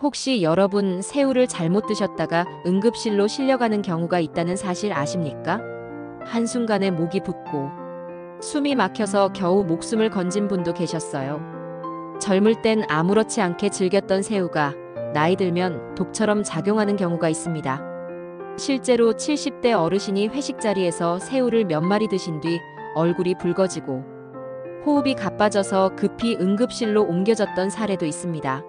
혹시 여러분 새우를 잘못 드셨다가 응급실로 실려가는 경우가 있다는 사실 아십니까? 한순간에 목이 붓고 숨이 막혀서 겨우 목숨을 건진 분도 계셨어요. 젊을 땐 아무렇지 않게 즐겼던 새우가 나이 들면 독처럼 작용하는 경우가 있습니다. 실제로 70대 어르신이 회식 자리에서 새우를 몇 마리 드신 뒤 얼굴이 붉어지고 호흡이 가빠져서 급히 응급실로 옮겨졌던 사례도 있습니다.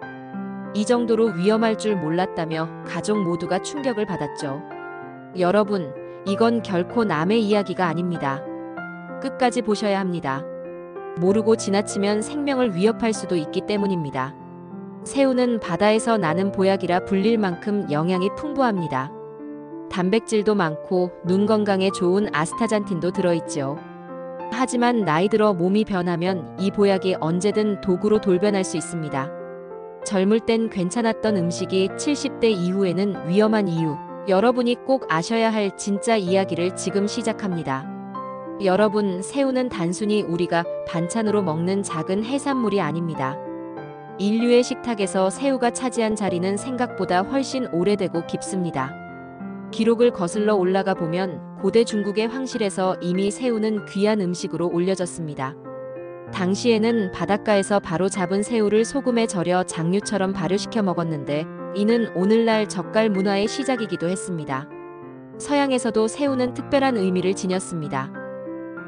이 정도로 위험할 줄 몰랐다며 가족 모두가 충격을 받았죠. 여러분, 이건 결코 남의 이야기가 아닙니다. 끝까지 보셔야 합니다. 모르고 지나치면 생명을 위협할 수도 있기 때문입니다. 새우는 바다에서 나는 보약이라 불릴 만큼 영양이 풍부합니다. 단백질도 많고 눈 건강에 좋은 아스타잔틴도 들어있죠. 하지만 나이 들어 몸이 변하면 이 보약이 언제든 독으로 돌변할 수 있습니다. 젊을 땐 괜찮았던 음식이 70대 이후에는 위험한 이유, 여러분이 꼭 아셔야 할 진짜 이야기를 지금 시작합니다. 여러분, 새우는 단순히 우리가 반찬으로 먹는 작은 해산물이 아닙니다. 인류의 식탁에서 새우가 차지한 자리는 생각보다 훨씬 오래되고 깊습니다. 기록을 거슬러 올라가 보면 고대 중국의 황실에서 이미 새우는 귀한 음식으로 올려졌습니다. 당시에는 바닷가에서 바로 잡은 새우를 소금에 절여 장류처럼 발효시켜 먹었는데 이는 오늘날 젓갈 문화의 시작이기도 했습니다. 서양에서도 새우는 특별한 의미를 지녔습니다.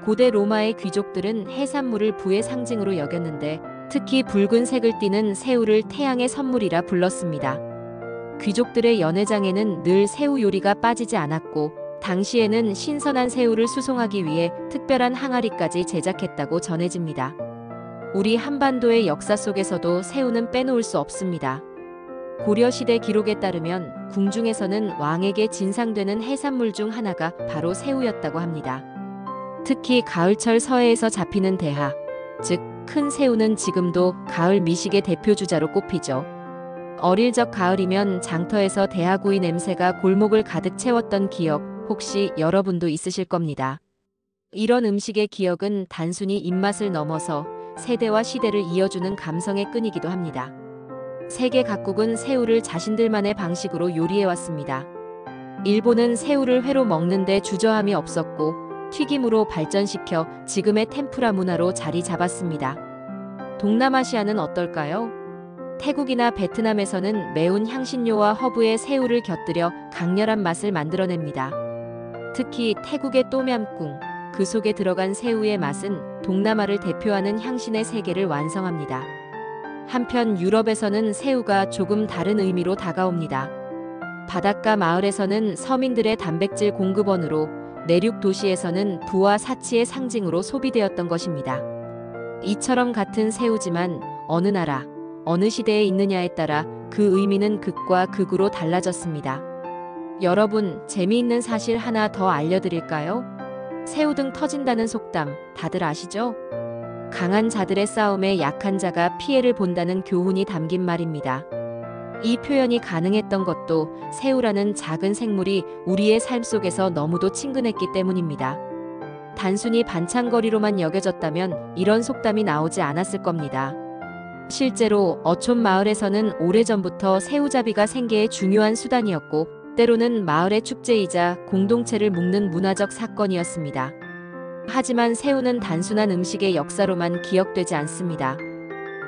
고대 로마의 귀족들은 해산물을 부의 상징으로 여겼는데 특히 붉은색을 띠는 새우를 태양의 선물이라 불렀습니다. 귀족들의 연회장에는 늘 새우 요리가 빠지지 않았고 당시에는 신선한 새우를 수송하기 위해 특별한 항아리까지 제작했다고 전해집니다. 우리 한반도의 역사 속에서도 새우는 빼놓을 수 없습니다. 고려시대 기록에 따르면 궁중에서는 왕에게 진상되는 해산물 중 하나가 바로 새우였다고 합니다. 특히 가을철 서해에서 잡히는 대하, 즉 큰 새우는 지금도 가을 미식의 대표 주자로 꼽히죠. 어릴 적 가을이면 장터에서 대하구이 냄새가 골목을 가득 채웠던 기억 혹시 여러분도 있으실 겁니다. 이런 음식의 기억은 단순히 입맛을 넘어서 세대와 시대를 이어주는 감성의 끈이기도 합니다. 세계 각국은 새우를 자신들만의 방식으로 요리해왔습니다. 일본은 새우를 회로 먹는데 주저함이 없었고 튀김으로 발전시켜 지금의 템푸라 문화로 자리 잡았습니다. 동남아시아는 어떨까요? 태국이나 베트남에서는 매운 향신료와 허브에 새우를 곁들여 강렬한 맛을 만들어냅니다. 특히 태국의 똠얌꿍, 그 속에 들어간 새우의 맛은 동남아를 대표하는 향신의 세계를 완성합니다. 한편 유럽에서는 새우가 조금 다른 의미로 다가옵니다. 바닷가 마을에서는 서민들의 단백질 공급원으로 내륙 도시에서는 부와 사치의 상징으로 소비되었던 것입니다. 이처럼 같은 새우지만 어느 나라, 어느 시대에 있느냐에 따라 그 의미는 극과 극으로 달라졌습니다. 여러분, 재미있는 사실 하나 더 알려드릴까요? 새우등 터진다는 속담 다들 아시죠? 강한 자들의 싸움에 약한 자가 피해를 본다는 교훈이 담긴 말입니다. 이 표현이 가능했던 것도 새우라는 작은 생물이 우리의 삶 속에서 너무도 친근했기 때문입니다. 단순히 반찬거리로만 여겨졌다면 이런 속담이 나오지 않았을 겁니다. 실제로 어촌 마을에서는 오래전부터 새우잡이가 생계의 중요한 수단이었고 때로는 마을의 축제이자 공동체를 묶는 문화적 사건이었습니다. 하지만 새우는 단순한 음식의 역사로만 기억되지 않습니다.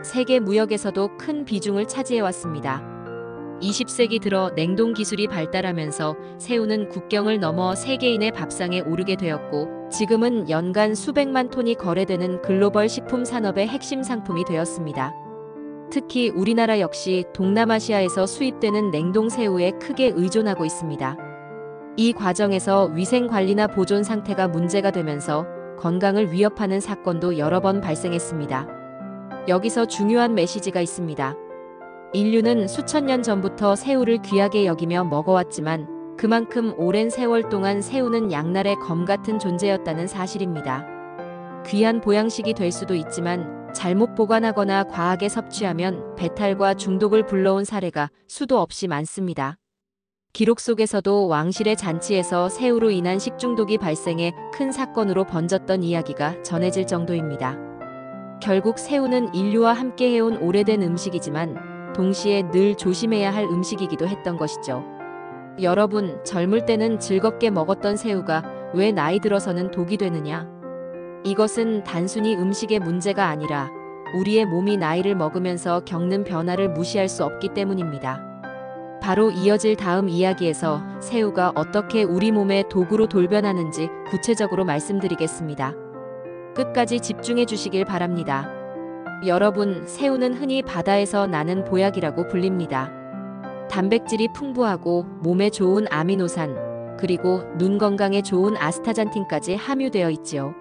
세계 무역에서도 큰 비중을 차지해왔습니다. 20세기 들어 냉동 기술이 발달하면서 새우는 국경을 넘어 세계인의 밥상에 오르게 되었고 지금은 연간 수백만 톤이 거래되는 글로벌 식품 산업의 핵심 상품이 되었습니다. 특히 우리나라 역시 동남아시아에서 수입되는 냉동 새우에 크게 의존하고 있습니다. 이 과정에서 위생 관리나 보존 상태가 문제가 되면서 건강을 위협하는 사건도 여러 번 발생했습니다. 여기서 중요한 메시지가 있습니다. 인류는 수천 년 전부터 새우를 귀하게 여기며 먹어왔지만 그만큼 오랜 세월 동안 새우는 양날의 검 같은 존재였다는 사실입니다. 귀한 보양식이 될 수도 있지만 잘못 보관하거나 과하게 섭취하면 배탈과 중독을 불러온 사례가 수도 없이 많습니다. 기록 속에서도 왕실의 잔치에서 새우로 인한 식중독이 발생해 큰 사건으로 번졌던 이야기가 전해질 정도입니다. 결국 새우는 인류와 함께 해온 오래된 음식이지만 동시에 늘 조심해야 할 음식이기도 했던 것이죠. 여러분, 젊을 때는 즐겁게 먹었던 새우가 왜 나이 들어서는 독이 되느냐? 이것은 단순히 음식의 문제가 아니라 우리의 몸이 나이를 먹으면서 겪는 변화를 무시할 수 없기 때문입니다. 바로 이어질 다음 이야기에서 새우가 어떻게 우리 몸의 독으로 돌변하는지 구체적으로 말씀드리겠습니다. 끝까지 집중해 주시길 바랍니다. 여러분, 새우는 흔히 바다에서 나는 보약이라고 불립니다. 단백질이 풍부하고 몸에 좋은 아미노산, 그리고 눈 건강에 좋은 아스타잔틴까지 함유되어 있지요.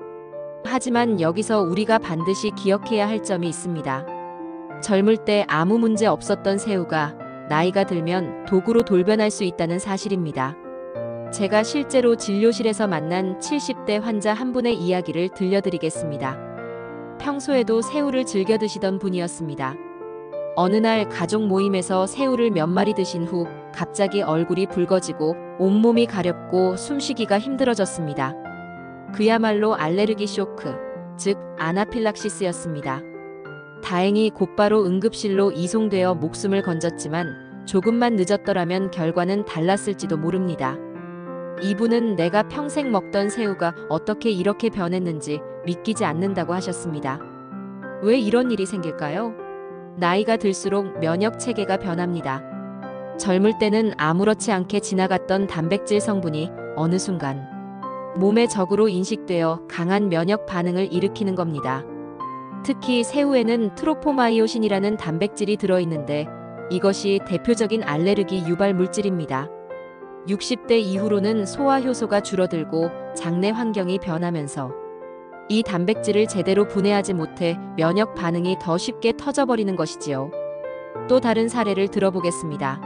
하지만 여기서 우리가 반드시 기억해야 할 점이 있습니다. 젊을 때 아무 문제 없었던 새우가 나이가 들면 독으로 돌변할 수 있다는 사실입니다. 제가 실제로 진료실에서 만난 70대 환자 한 분의 이야기를 들려드리겠습니다. 평소에도 새우를 즐겨 드시던 분이었습니다. 어느 날 가족 모임에서 새우를 몇 마리 드신 후 갑자기 얼굴이 붉어지고 온몸이 가렵고 숨쉬기가 힘들어졌습니다. 그야말로 알레르기 쇼크, 즉 아나필락시스였습니다. 다행히 곧바로 응급실로 이송되어 목숨을 건졌지만 조금만 늦었더라면 결과는 달랐을지도 모릅니다. 이분은 내가 평생 먹던 새우가 어떻게 이렇게 변했는지 믿기지 않는다고 하셨습니다. 왜 이런 일이 생길까요? 나이가 들수록 면역 체계가 변합니다. 젊을 때는 아무렇지 않게 지나갔던 단백질 성분이 어느 순간 몸의 적으로 인식되어 강한 면역 반응을 일으키는 겁니다. 특히 새우에는 트로포마이오신이라는 단백질이 들어있는데 이것이 대표적인 알레르기 유발 물질입니다. 60대 이후로는 소화 효소가 줄어들고 장내 환경이 변하면서 이 단백질을 제대로 분해하지 못해 면역 반응이 더 쉽게 터져버리는 것이지요. 또 다른 사례를 들어보겠습니다.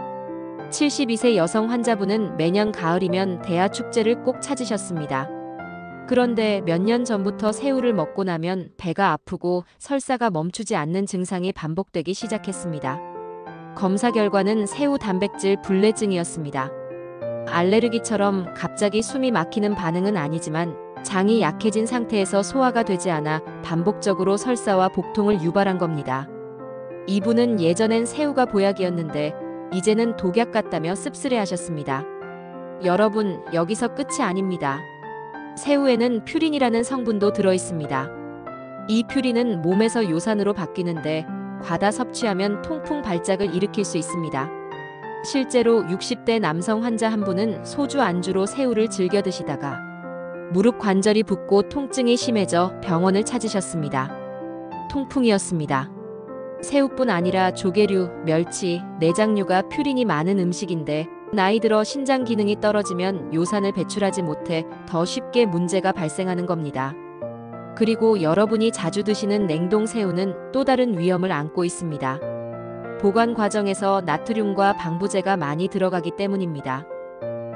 72세 여성 환자분은 매년 가을이면 대하 축제를 꼭 찾으셨습니다. 그런데 몇 년 전부터 새우를 먹고 나면 배가 아프고 설사가 멈추지 않는 증상이 반복되기 시작했습니다. 검사 결과는 새우 단백질 불내증이었습니다. 알레르기처럼 갑자기 숨이 막히는 반응은 아니지만 장이 약해진 상태에서 소화가 되지 않아 반복적으로 설사와 복통을 유발한 겁니다. 이분은 예전엔 새우가 보약이었는데 이제는 독약 같다며 씁쓸해하셨습니다. 여러분, 여기서 끝이 아닙니다. 새우에는 퓨린이라는 성분도 들어있습니다. 이 퓨린은 몸에서 요산으로 바뀌는데 과다 섭취하면 통풍 발작을 일으킬 수 있습니다. 실제로 60대 남성 환자 한 분은 소주 안주로 새우를 즐겨 드시다가 무릎 관절이 붓고 통증이 심해져 병원을 찾으셨습니다. 통풍이었습니다. 새우뿐 아니라 조개류, 멸치, 내장류가 퓨린이 많은 음식인데 나이 들어 신장 기능이 떨어지면 요산을 배출하지 못해 더 쉽게 문제가 발생하는 겁니다. 그리고 여러분이 자주 드시는 냉동 새우는 또 다른 위험을 안고 있습니다. 보관 과정에서 나트륨과 방부제가 많이 들어가기 때문입니다.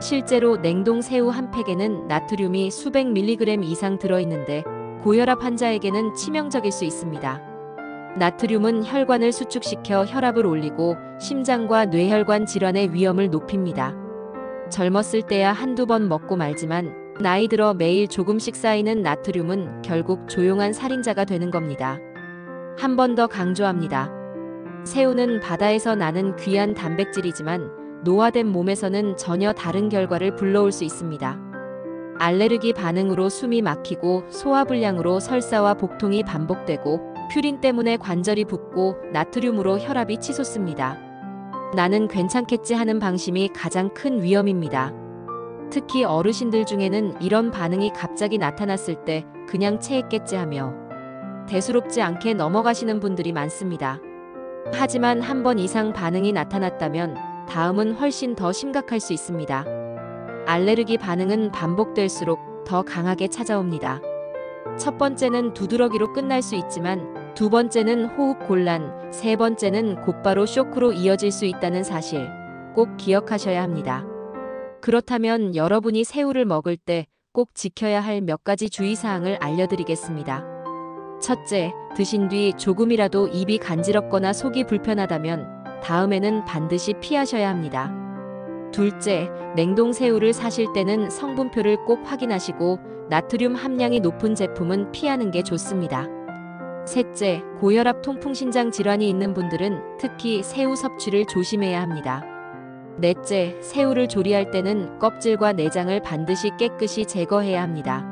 실제로 냉동 새우 한 팩에는 나트륨이 수백 밀리그램 이상 들어있는데 고혈압 환자에게는 치명적일 수 있습니다. 나트륨은 혈관을 수축시켜 혈압을 올리고 심장과 뇌혈관 질환의 위험을 높입니다. 젊었을 때야 한두 번 먹고 말지만 나이 들어 매일 조금씩 쌓이는 나트륨은 결국 조용한 살인자가 되는 겁니다. 한 번 더 강조합니다. 새우는 바다에서 나는 귀한 단백질이지만 노화된 몸에서는 전혀 다른 결과를 불러올 수 있습니다. 알레르기 반응으로 숨이 막히고 소화불량으로 설사와 복통이 반복되고 퓨린 때문에 관절이 붓고 나트륨으로 혈압이 치솟습니다. 나는 괜찮겠지 하는 방심이 가장 큰 위험입니다. 특히 어르신들 중에는 이런 반응이 갑자기 나타났을 때 그냥 체했겠지 하며 대수롭지 않게 넘어가시는 분들이 많습니다. 하지만 한 번 이상 반응이 나타났다면 다음은 훨씬 더 심각할 수 있습니다. 알레르기 반응은 반복될수록 더 강하게 찾아옵니다. 첫 번째는 두드러기로 끝날 수 있지만 두 번째는 호흡 곤란, 세 번째는 곧바로 쇼크로 이어질 수 있다는 사실 꼭 기억하셔야 합니다. 그렇다면 여러분이 새우를 먹을 때 꼭 지켜야 할 몇 가지 주의사항을 알려드리겠습니다. 첫째, 드신 뒤 조금이라도 입이 간지럽거나 속이 불편하다면 다음에는 반드시 피하셔야 합니다. 둘째, 냉동 새우를 사실 때는 성분표를 꼭 확인하시고 나트륨 함량이 높은 제품은 피하는 게 좋습니다. 셋째, 고혈압 통풍신장 질환이 있는 분들은 특히 새우 섭취를 조심해야 합니다. 넷째, 새우를 조리할 때는 껍질과 내장을 반드시 깨끗이 제거해야 합니다.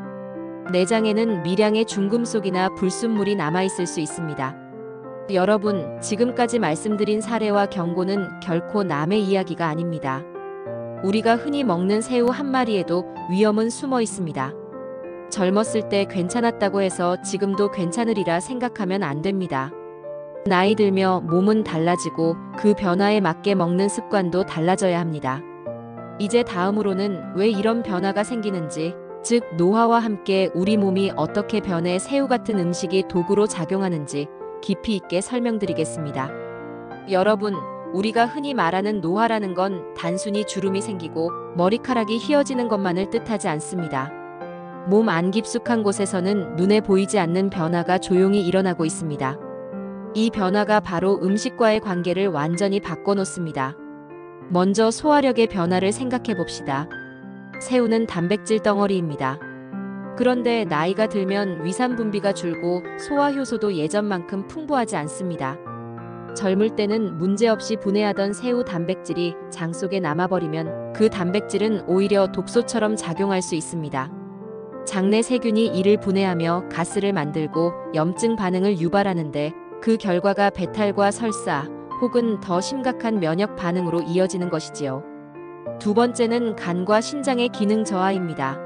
내장에는 미량의 중금속이나 불순물이 남아있을 수 있습니다. 여러분, 지금까지 말씀드린 사례와 경고는 결코 남의 이야기가 아닙니다. 우리가 흔히 먹는 새우 한 마리에도 위험은 숨어 있습니다. 젊었을 때 괜찮았다고 해서 지금도 괜찮으리라 생각하면 안 됩니다. 나이 들며 몸은 달라지고 그 변화에 맞게 먹는 습관도 달라져야 합니다. 이제 다음으로는 왜 이런 변화가 생기는지, 즉 노화와 함께 우리 몸이 어떻게 변해 새우 같은 음식이 도구로 작용하는지 깊이 있게 설명드리겠습니다. 여러분, 우리가 흔히 말하는 노화라는 건 단순히 주름이 생기고 머리카락이 휘어지는 것만을 뜻하지 않습니다. 몸 안 깊숙한 곳에서는 눈에 보이지 않는 변화가 조용히 일어나고 있습니다. 이 변화가 바로 음식과의 관계를 완전히 바꿔놓습니다. 먼저 소화력의 변화를 생각해 봅시다. 새우는 단백질 덩어리입니다. 그런데 나이가 들면 위산 분비가 줄고 소화 효소도 예전만큼 풍부하지 않습니다. 젊을 때는 문제없이 분해하던 새우 단백질이 장 속에 남아버리면 그 단백질은 오히려 독소처럼 작용할 수 있습니다. 장내 세균이 이를 분해하며 가스를 만들고 염증 반응을 유발하는데 그 결과가 배탈과 설사 혹은 더 심각한 면역 반응으로 이어지는 것이지요. 두 번째는 간과 신장의 기능 저하입니다.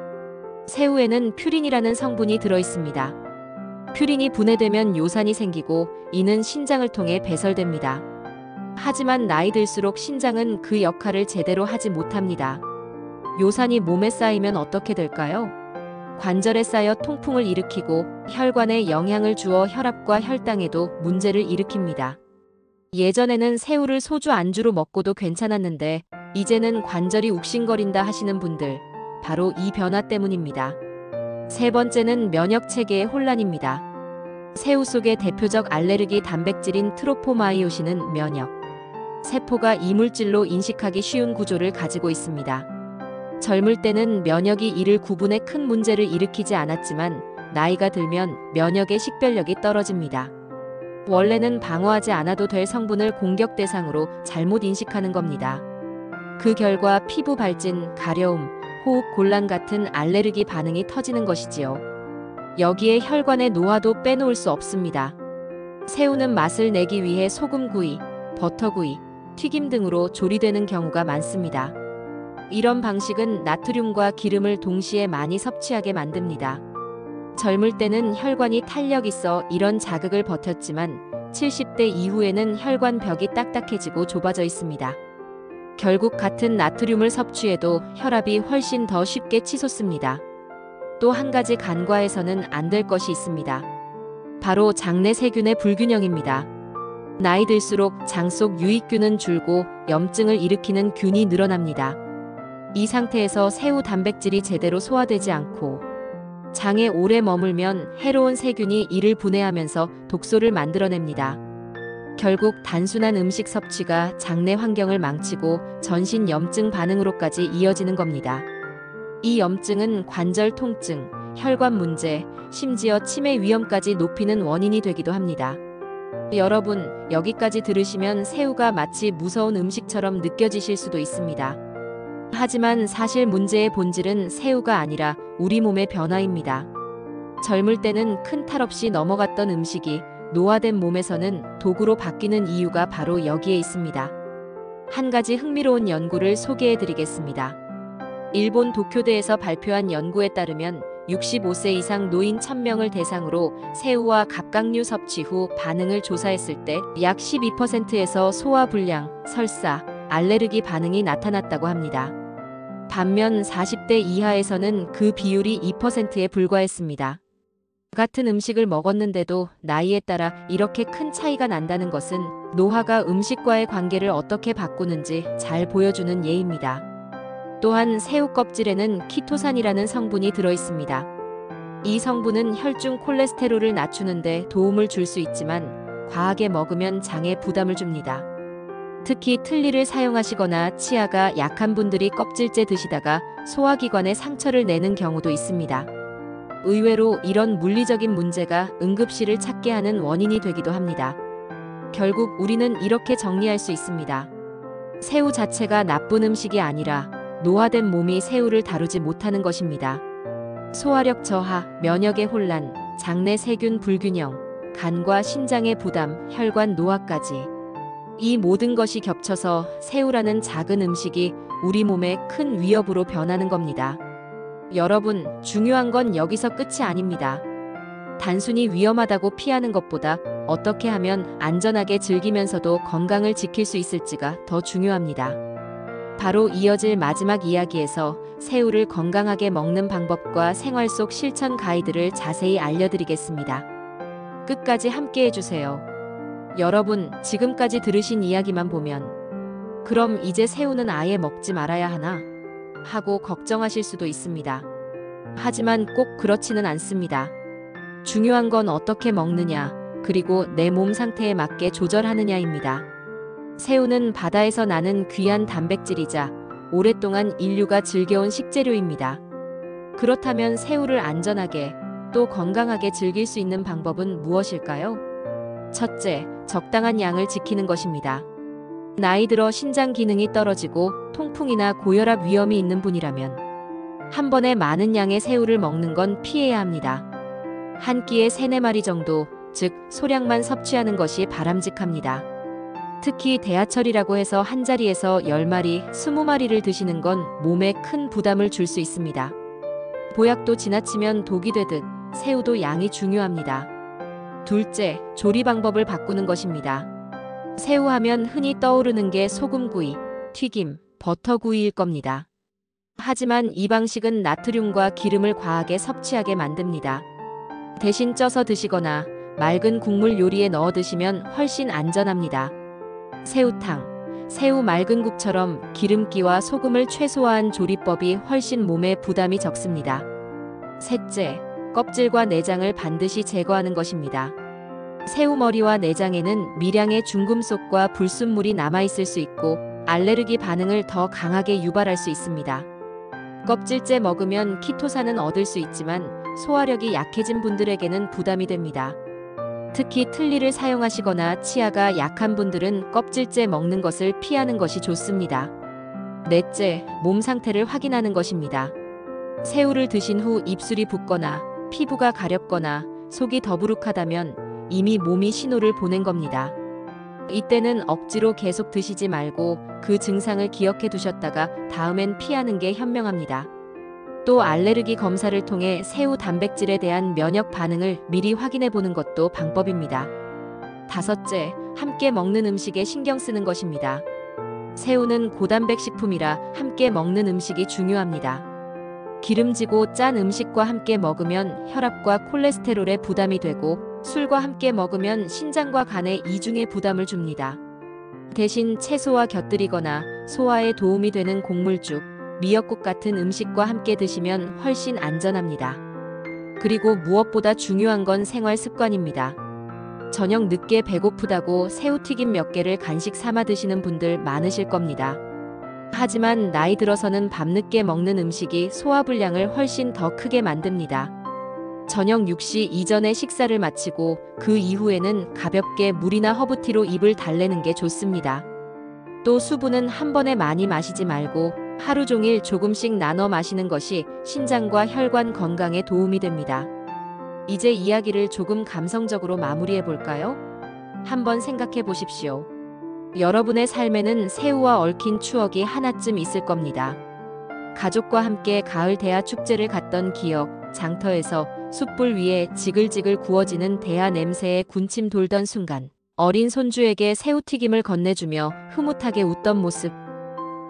새우에는 퓨린이라는 성분이 들어있습니다. 퓨린이 분해되면 요산이 생기고 이는 신장을 통해 배설됩니다. 하지만 나이 들수록 신장은 그 역할을 제대로 하지 못합니다. 요산이 몸에 쌓이면 어떻게 될까요? 관절에 쌓여 통풍을 일으키고 혈관에 영향을 주어 혈압과 혈당에도 문제를 일으킵니다. 예전에는 새우를 소주 안주로 먹고도 괜찮았는데 이제는 관절이 욱신거린다 하시는 분들, 바로 이 변화 때문입니다. 세 번째는 면역 체계의 혼란입니다. 새우 속의 대표적 알레르기 단백질인 트로포마이오신은 면역 세포가 이물질로 인식하기 쉬운 구조를 가지고 있습니다. 젊을 때는 면역이 이를 구분해 큰 문제를 일으키지 않았지만 나이가 들면 면역의 식별력이 떨어집니다. 원래는 방어하지 않아도 될 성분을 공격 대상으로 잘못 인식하는 겁니다. 그 결과 피부 발진, 가려움, 호흡 곤란 같은 알레르기 반응이 터지는 것이지요. 여기에 혈관의 노화도 빼놓을 수 없습니다. 새우는 맛을 내기 위해 소금구이, 버터구이, 튀김 등으로 조리되는 경우가 많습니다. 이런 방식은 나트륨과 기름을 동시에 많이 섭취하게 만듭니다. 젊을 때는 혈관이 탄력 있어 이런 자극을 버텼지만 70대 이후에는 혈관 벽이 딱딱해지고 좁아져 있습니다. 결국 같은 나트륨을 섭취해도 혈압이 훨씬 더 쉽게 치솟습니다. 또 한 가지 간과해서는 안 될 것이 있습니다. 바로 장내 세균의 불균형입니다. 나이 들수록 장 속 유익균은 줄고 염증을 일으키는 균이 늘어납니다. 이 상태에서 새우 단백질이 제대로 소화되지 않고 장에 오래 머물면 해로운 세균이 이를 분해하면서 독소를 만들어냅니다. 결국 단순한 음식 섭취가 장내 환경을 망치고 전신 염증 반응으로까지 이어지는 겁니다. 이 염증은 관절 통증, 혈관 문제, 심지어 치매 위험까지 높이는 원인이 되기도 합니다. 여러분, 여기까지 들으시면 새우가 마치 무서운 음식처럼 느껴지실 수도 있습니다. 하지만 사실 문제의 본질은 새우가 아니라 우리 몸의 변화입니다. 젊을 때는 큰 탈 없이 넘어갔던 음식이 노화된 몸에서는 도구로 바뀌는 이유가 바로 여기에 있습니다. 한 가지 흥미로운 연구를 소개해드리겠습니다. 일본 도쿄대에서 발표한 연구에 따르면 65세 이상 노인 1000명을 대상으로 새우와 갑각류 섭취 후 반응을 조사했을 때 약 12%에서 소화불량, 설사, 알레르기 반응이 나타났다고 합니다. 반면 40대 이하에서는 그 비율이 2%에 불과했습니다. 같은 음식을 먹었는데도 나이에 따라 이렇게 큰 차이가 난다는 것은 노화가 음식과의 관계를 어떻게 바꾸는지 잘 보여주는 예입니다. 또한 새우 껍질에는 키토산이라는 성분이 들어있습니다. 이 성분은 혈중 콜레스테롤을 낮추는데 도움을 줄 수 있지만 과하게 먹으면 장에 부담을 줍니다. 특히 틀니를 사용하시거나 치아가 약한 분들이 껍질째 드시다가 소화기관에 상처를 내는 경우도 있습니다. 의외로 이런 물리적인 문제가 응급실을 찾게 하는 원인이 되기도 합니다. 결국 우리는 이렇게 정리할 수 있습니다. 새우 자체가 나쁜 음식이 아니라 노화된 몸이 새우를 다루지 못하는 것입니다. 소화력 저하, 면역의 혼란, 장내 세균 불균형, 간과 신장의 부담, 혈관 노화까지. 이 모든 것이 겹쳐서 새우라는 작은 음식이 우리 몸에 큰 위협으로 변하는 겁니다. 여러분, 중요한 건 여기서 끝이 아닙니다. 단순히 위험하다고 피하는 것보다 어떻게 하면 안전하게 즐기면서도 건강을 지킬 수 있을지가 더 중요합니다. 바로 이어질 마지막 이야기에서 새우를 건강하게 먹는 방법과 생활 속 실천 가이드를 자세히 알려드리겠습니다. 끝까지 함께 해주세요. 여러분, 지금까지 들으신 이야기만 보면 그럼 이제 새우는 아예 먹지 말아야 하나? 하고 걱정하실 수도 있습니다. 하지만 꼭 그렇지는 않습니다. 중요한 건 어떻게 먹느냐, 그리고 내 몸 상태에 맞게 조절하느냐입니다. 새우는 바다에서 나는 귀한 단백질이자 오랫동안 인류가 즐겨온 식재료입니다. 그렇다면 새우를 안전하게 또 건강하게 즐길 수 있는 방법은 무엇일까요? 첫째, 적당한 양을 지키는 것입니다. 나이 들어 신장 기능이 떨어지고 통풍이나 고혈압 위험이 있는 분이라면 한 번에 많은 양의 새우를 먹는 건 피해야 합니다. 한 끼에 3-4마리 정도, 즉 소량만 섭취하는 것이 바람직합니다. 특히 대하철이라고 해서 한 자리에서 10마리, 20마리를 드시는 건 몸에 큰 부담을 줄 수 있습니다. 보약도 지나치면 독이 되듯 새우도 양이 중요합니다. 둘째, 조리 방법을 바꾸는 것입니다. 새우 하면 흔히 떠오르는 게 소금구이, 튀김, 버터구이일 겁니다. 하지만 이 방식은 나트륨과 기름을 과하게 섭취하게 만듭니다. 대신 쪄서 드시거나 맑은 국물 요리에 넣어 드시면 훨씬 안전합니다. 새우탕, 새우 맑은 국처럼 기름기와 소금을 최소화한 조리법이 훨씬 몸에 부담이 적습니다. 셋째, 껍질과 내장을 반드시 제거하는 것입니다. 새우 머리와 내장에는 미량의 중금속과 불순물이 남아있을 수 있고 알레르기 반응을 더 강하게 유발할 수 있습니다. 껍질째 먹으면 키토산은 얻을 수 있지만 소화력이 약해진 분들에게는 부담이 됩니다. 특히 틀니를 사용하시거나 치아가 약한 분들은 껍질째 먹는 것을 피하는 것이 좋습니다. 넷째, 몸 상태를 확인하는 것입니다. 새우를 드신 후 입술이 붓거나 피부가 가렵거나 속이 더부룩하다면 이미 몸이 신호를 보낸 겁니다. 이때는 억지로 계속 드시지 말고 그 증상을 기억해 두셨다가 다음엔 피하는 게 현명합니다. 또 알레르기 검사를 통해 새우 단백질에 대한 면역 반응을 미리 확인해 보는 것도 방법입니다. 다섯째, 함께 먹는 음식에 신경 쓰는 것입니다. 새우는 고단백 식품이라 함께 먹는 음식이 중요합니다. 기름지고 짠 음식과 함께 먹으면 혈압과 콜레스테롤에 부담이 되고 술과 함께 먹으면 신장과 간에 이중의 부담을 줍니다. 대신 채소와 곁들이거나 소화에 도움이 되는 곡물죽, 미역국 같은 음식과 함께 드시면 훨씬 안전합니다. 그리고 무엇보다 중요한 건 생활 습관입니다. 저녁 늦게 배고프다고 새우튀김 몇 개를 간식 삼아 드시는 분들 많으실 겁니다. 하지만 나이 들어서는 밤늦게 먹는 음식이 소화불량을 훨씬 더 크게 만듭니다. 저녁 6시 이전에 식사를 마치고 그 이후에는 가볍게 물이나 허브티로 입을 달래는 게 좋습니다. 또 수분은 한 번에 많이 마시지 말고 하루 종일 조금씩 나눠 마시는 것이 신장과 혈관 건강에 도움이 됩니다. 이제 이야기를 조금 감성적으로 마무리해 볼까요? 한번 생각해 보십시오. 여러분의 삶에는 새우와 얽힌 추억이 하나쯤 있을 겁니다. 가족과 함께 가을 대하 축제를 갔던 기억, 장터에서 숯불 위에 지글지글 구워지는 대하 냄새에 군침 돌던 순간, 어린 손주에게 새우튀김을 건네주며 흐뭇하게 웃던 모습.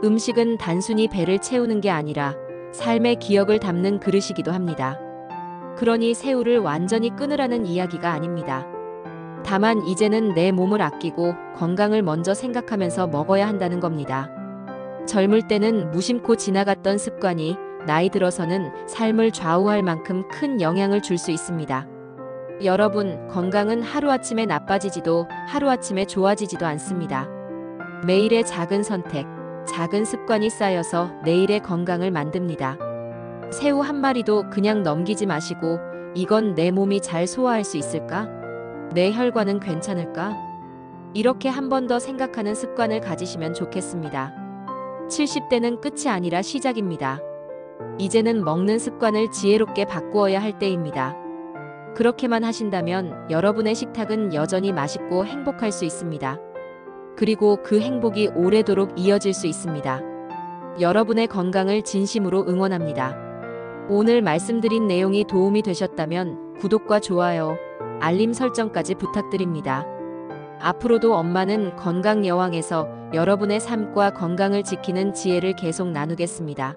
음식은 단순히 배를 채우는 게 아니라 삶의 기억을 담는 그릇이기도 합니다. 그러니 새우를 완전히 끊으라는 이야기가 아닙니다. 다만 이제는 내 몸을 아끼고 건강을 먼저 생각하면서 먹어야 한다는 겁니다. 젊을 때는 무심코 지나갔던 습관이 나이 들어서는 삶을 좌우할 만큼 큰 영향을 줄 수 있습니다. 여러분, 건강은 하루아침에 나빠지지도 하루아침에 좋아지지도 않습니다. 매일의 작은 선택, 작은 습관이 쌓여서 내일의 건강을 만듭니다. 새우 한 마리도 그냥 넘기지 마시고 이건 내 몸이 잘 소화할 수 있을까? 내 혈관은 괜찮을까? 이렇게 한 번 더 생각하는 습관을 가지시면 좋겠습니다. 70대는 끝이 아니라 시작입니다. 이제는 먹는 습관을 지혜롭게 바꾸어야 할 때입니다. 그렇게만 하신다면 여러분의 식탁은 여전히 맛있고 행복할 수 있습니다. 그리고 그 행복이 오래도록 이어질 수 있습니다. 여러분의 건강을 진심으로 응원합니다. 오늘 말씀드린 내용이 도움이 되셨다면 구독과 좋아요, 알림 설정까지 부탁드립니다. 앞으로도 엄마는 건강 여왕에서 여러분의 삶과 건강을 지키는 지혜를 계속 나누겠습니다.